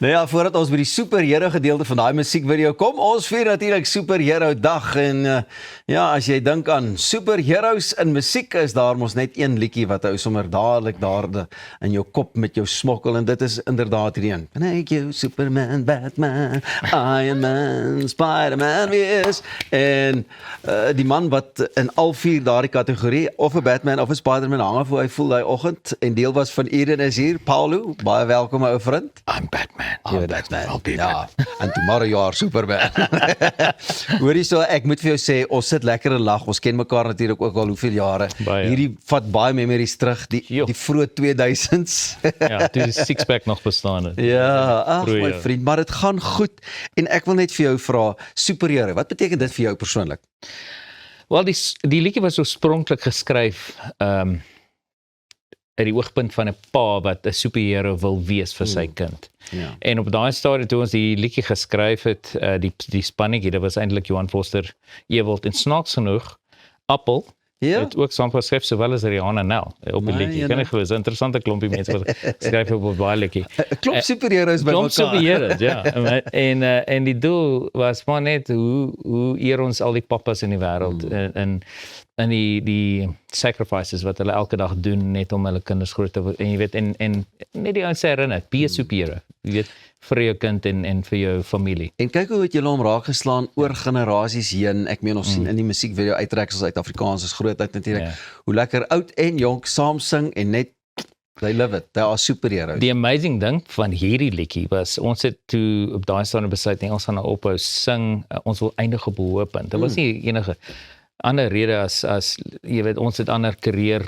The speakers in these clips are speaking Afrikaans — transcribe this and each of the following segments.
Nou ja, voordat ons by die superhero gedeelte van daai musiekvideo kom, ons vier natuurlik superhero dag en ja, as jy dink aan superheroes in musiek, is daar mos net een liedjie wat hou sommer dadelik daar in jou kop met jou smokkel en dit is inderdaad hierdie een. Thank you, Superman, Batman, Iron Man, Spider-Man wees. En die man wat in al vier daardie kategorie, of 'n Batman of 'n Spider-Man hang af hoe hy voel daai oggend en deel was van Eden is hier, Paulo, baie welkom ou vriend. I'm Batman. I'm Batman. I'll be ja, and tomorrow you are Superman. Hoorie so, ek moet vir jou sê, ons sit lekker en lag, ons ken mekaar natuurlik ook al hoeveel jare. Baie. Hierdie vat baie memories terug, die vroeë 2000s. Ja, toe die sixpack nog bestaan het. Ja, ag Vroeë my jare. vriend, maar dit gaan goed. En ek wil net vir jou vra, superhero, wat beteken dit vir jou persoonlik? Wel, die liedjie was oorspronklik geskryf uit die oogpunt van 'n pa wat 'n superhero wil wees vir sy kind. Ja. En op daai stadium toe ons die liedjie geskryf het, die spannetjie, dit was eintlik Johan Foster Ewald en snaaks genoeg, Appel Ja? het ook saam geskryf sowel as Rihanna Nel op die Nee, liedjie. jene. Kan ek gewis, 'n interessante klompie mense wat skryf op baie liedjie. 'n Klop superheroes by Klomp mekaar. superheroes, ja. En die doel was maar net hoe eer ons al die pappas in die wêreld en die sacrifices wat hulle elke dag doen net om hulle kinders groot te word. En jy weet en net die ouens herinner, be a superhero. Jy weet, vir jou kind en vir jou familie. En kyk hoe het julle hom raak geslaan oor generasies heen. Ek meen ons sien in die musiekvideo uittreksels uit Afrikaans is grootheid natuurlik. Ja. Hoe lekker oud en jonk saam sing en net they live it. They are superheroes. Die amazing ding van hierdie liedjie was, ons het toe op daai stadium besluit, nee, ons gaan nou ophou sing, ons wil eindig op 'n hoëpunt. Dit was nie enige ander rede as jy weet, ons het ander carrière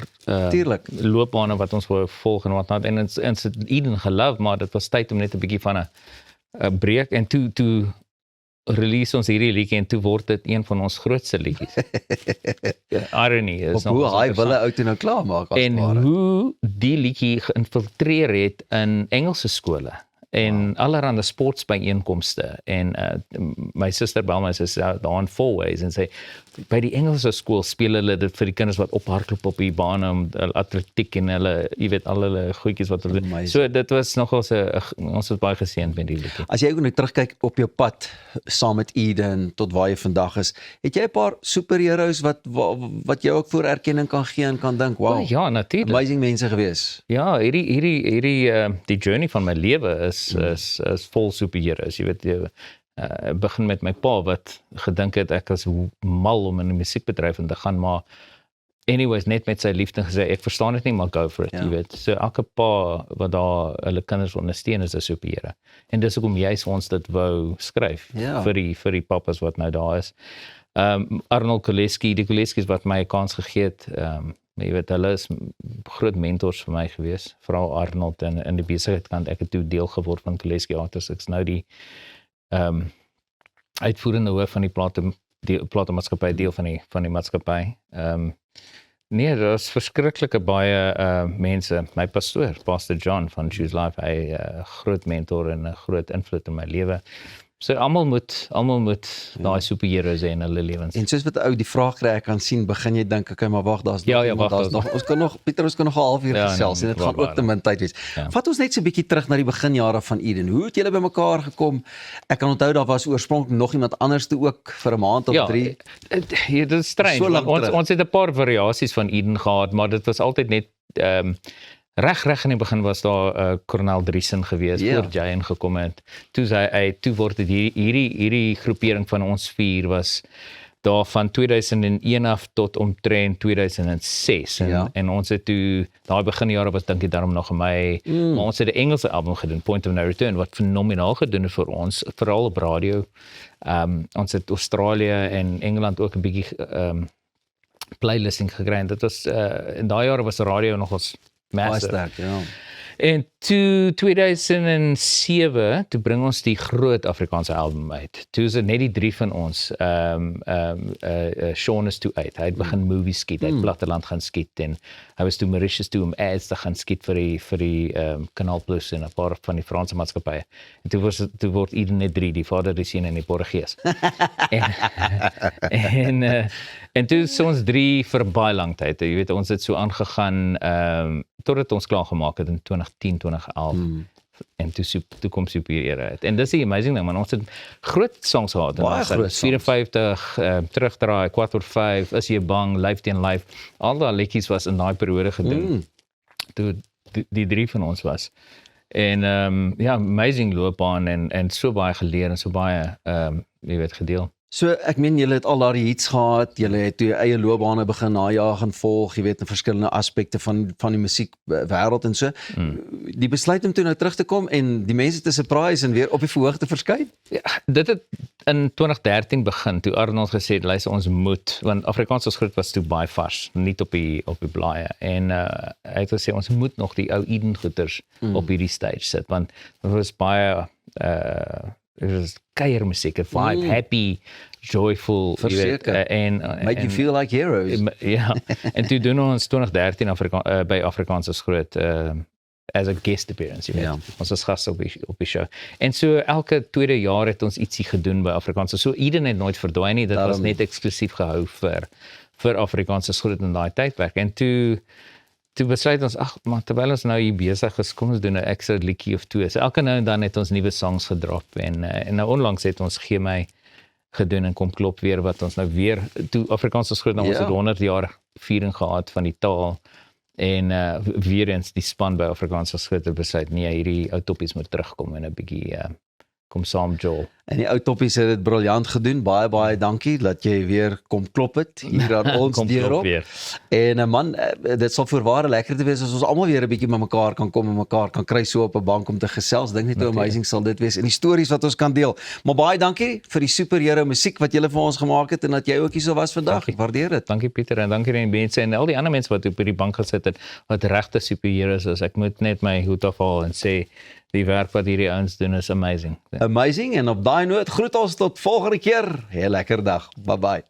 Tuurlik. loopbane wat ons wou volg en wat not, en ons het Eden gelove, maar dit was tyd om net 'n bietjie van 'n breek en toe release ons hierdie liedjie en toe word dit een van ons grootste liedjies. Irony is Op hoe hy wille ou toe nou klaar maak as en ware. hoe die liedjie geïnfiltreer het in Engelse skole en allerhande sportbyeenkomste en my suster bel my, sy sê daar in Fourways en sê by die Engelse skool speel hulle dit vir die kinders wat ophardloop op die bane om atletiek en hulle, jy weet, al hulle goedjies wat hulle doen. So dit was nogal ons was baie geseënd met die liedjie. As jy ook nou terugkyk op jou pad saam met Eden tot waar jy vandag is, het jy 'n paar superheroes wat jou ook voor erkenning kan gee en kan dink, wow, Ja, natuurlik. amazing mense gewees. Ja, die journey van my lewe is vol superheroes. Jy weet, begin met my pa wat gedink het ek is mal om in die musiekbedryf in te gaan, maar anyways net met sy liefde gesê ek verstaan dit nie, maar go for it, jy weet. So elke pa wat daar hulle kinders ondersteun is 'n superhero. En dis hoekom juist ons dit wou skryf vir die pappas wat nou daar is. Arnold Koleski, die Koleskis wat my 'n kans gegee het, jy weet, hulle is groot mentors vir my gewees, veral Arnold in die besigheidskant. Ek het toe deel geword van Koleski Artists. Ek's nou die uitvoerende hoof van die platemaatskappy, deel van die maatskappy. Nee, daar's verskriklike baie mense. My pastoor, Pastor John van Choose Life, hy groot mentor en 'n groot invloed in my lewe. So almal moet daai superheroes hê in hulle lewens. En soos wat ou die vraag kry, ek kan sien, begin jy dink, okay, maar wag, daar's Ja, iemand, wag, daar's nog, ons kan nog 'n half uur gesels en dit gaan ook te min tyd wees. Ja. Vat ons net so 'n bietjie terug na die beginjare van Eden. Hoe het julle bymekaar gekom? Ek kan onthou daar was oorspronklik nog iemand anders toe ook vir 'n maand of 3. Ja, dit is strange. So lank terug. Ons het 'n paar variasies van Eden gehad, maar dit was altyd net reg in die begin was daar Cornel Driesen gewees, voor jy ingekom het. Toe word dit hierdie groepering van ons 4 was daar van 2001 af tot omtrent 2006 en ons het toe daai beginjare was dink ek daarom nog my maar ons het 'n Engelse album gedoen, Point of No Return, wat fenomenaal gedoen het vir ons, veral op radio. Ons het Australië en Engeland ook 'n bietjie playlisting gekry en dit was in daai jare was radio nogals massive. Sterk, ja. En toe 2007, toe bring ons die groot Afrikaanse album uit. Toe is dit net die 3 van ons. Sean is toe uit. Hy het begin movies skiet, hy het platteland gaan skiet en hy was toe Mauritius toe om ads te gaan skiet vir die Kanaal Plus en 'n paar van die Franse maatskappye. En toe word Eden net 3, die Vader, die Seun en die Portugees. en toe is ons 3 vir baie lang tyd. Jy weet, ons het so aangegaan totdat ons klaar gemaak het in 2010, 2011. en toe kom superhero uit. En dis die amazing ding, man, ons het groot songs gehad. Baie groot songs. 54, terugdraai, 4/5, is jy bang, Lyf teen Lyf, al daai liedjies was in daai periode gedoen, toe die drie van ons was. En ja, amazing loopbaan en so baie geleer en so baie, jy weet, gedeel. So ek meen julle het al daardie hits gehad, julle het toe eie loopbane begin najaag en volg, jy weet, in verskillende aspekte van die musiekwêreld en so. Die besluit om toe nou terug te kom en die mense te surprise en weer op die verhoog te verskyn. Ja, dit het in 2013 begin, toe Arnold gesê het, luister, ons moet, want Afrikaans as groot was toe baie vars, nie op die blaaie, en hy het gesê, ons moet nog die ou Eden goeters op hierdie stage sit, want dit was baie, it was kuiermusiek, vibe, happy, joyful, Verseker. Make you feel like heroes. Ja, en toe doen ons 2013 by Afrikaans as groot, as a guest appearance, jy weet. Ja. Ons was gas op die show. En so elke tweede jaar het ons ietsie gedoen by Afrikaans. So Eden het nooit verdwyn nie, dit was net eksklusief gehou vir Afrikaans as groot in daai tydperk. En toe besluit ons, maar terwyl ons nou hier besig is, kom ons doen 'n ekstra liedjie of twee. So elke nou en dan het ons nuwe songs gedrop en nou onlangs het ons Gee My gedoen en Kom Klop weer, wat ons nou weer, toe Afrikaans as groot, nou ons het 100 jaar viering gehad van die taal, en weer eens die span by Afrikaans as groot besluit, nee, hierdie ou toppies moet terugkom en 'n bietjie kom saam Joel. En die ou toppies het dit briljant gedoen. Baie dankie dat jy weer kom klop het hier aan ons deur op. En man, dit sal voorware lekker te wees as ons almal weer 'n bietjie met mekaar kan kom en mekaar kan kry so op 'n bank om te gesels. Dink net hoe amazing sal dit wees en die stories wat ons kan deel. Maar baie dankie vir die superhero musiek wat julle vir ons gemaak het en dat jy ook hier so was vandag. Ek waardeer dit. Dankie Pieter en dankie aan die mense en al die ander mense wat op die bank gesit het wat regte superheroes is. Ek moet net my hoed afhaal en sê die werk wat hierdie ouens doen is amazing. Amazing, en op daai noot groet ons tot volgende keer. 'n lekker dag. Bye bye.